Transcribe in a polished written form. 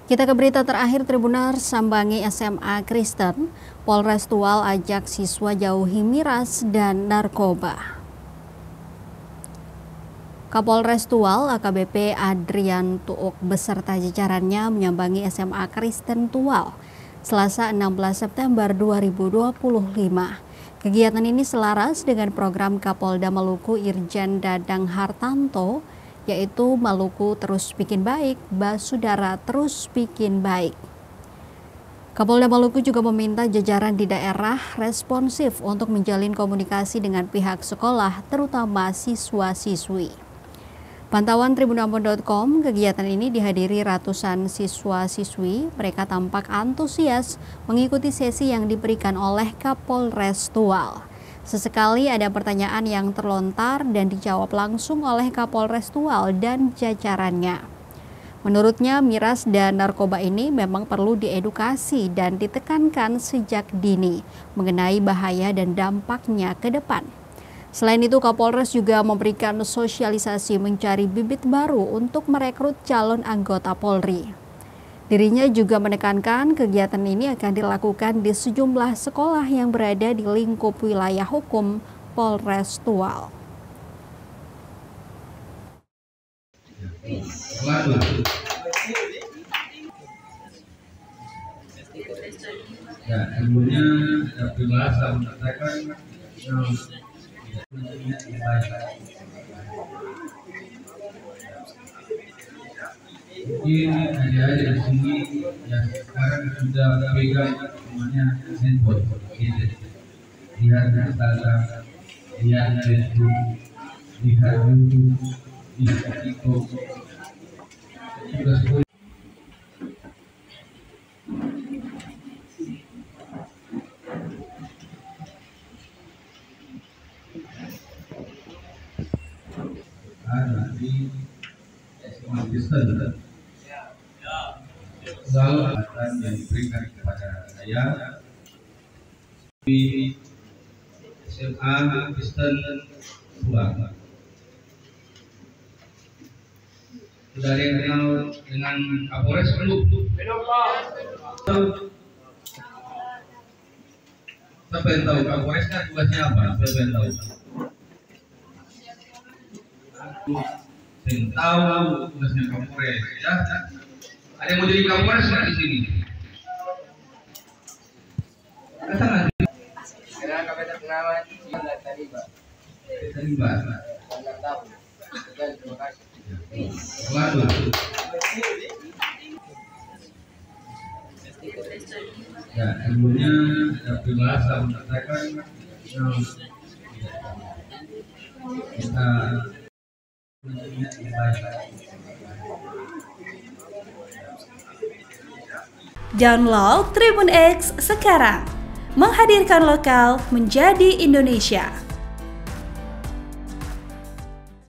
Kita ke berita terakhir. Tribunars sambangi SMA Kristen, Polres Tual ajak siswa jauhi miras dan narkoba. Kapolres Tual AKBP Adrian Tuuk beserta jajarannya menyambangi SMA Kristen Tual Selasa 16 September 2025. Kegiatan ini selaras dengan program Kapolda Maluku Irjen Dadang Hartanto, yaitu Maluku Terus Bikin Baik, Basudara Terus Bikin Baik. Kapolda Maluku juga meminta jajaran di daerah responsif untuk menjalin komunikasi dengan pihak sekolah, terutama siswa-siswi. Pantauan tribunambon.com, kegiatan ini dihadiri ratusan siswa-siswi. Mereka tampak antusias mengikuti sesi yang diberikan oleh Kapolres Tual. Sesekali ada pertanyaan yang terlontar dan dijawab langsung oleh Kapolres Tual dan jajarannya. Menurutnya, miras dan narkoba ini memang perlu diedukasi dan ditekankan sejak dini mengenai bahaya dan dampaknya ke depan. Selain itu, Kapolres juga memberikan sosialisasi mencari bibit baru untuk merekrut calon anggota Polri. Dirinya juga menekankan kegiatan ini akan dilakukan di sejumlah sekolah yang berada di lingkup wilayah hukum Polres Tual. Ya, sebelumnya saya mengatakan mungkin adik-adik di sini yang sekarang sudah pegang namanya handphone, gadget. Lihat Instagram, lihat Facebook, lihat YouTube, lihat TikTok. Sudah di SMA Kristen selalu akan yang diberikan kepada saya di SMA Kristen Tual. Sudah ada yang kenal dengan Kapolres belum? Siapa yang tahu Kapolresnya tugasnya apa? Siapa yang tahu? Yang tahu tugasnya Kapolres, ya? Ada yang mau jadi Kapolres nggak di sini? Ada nggak? Sekarang kami terkenal tadi, Pak. Tadi, Pak. Nggak tahu. Terima kasih. Selalu. Ya, sebelumnya saya mengatakan kita Download Tribun X sekarang, menghadirkan lokal menjadi Indonesia.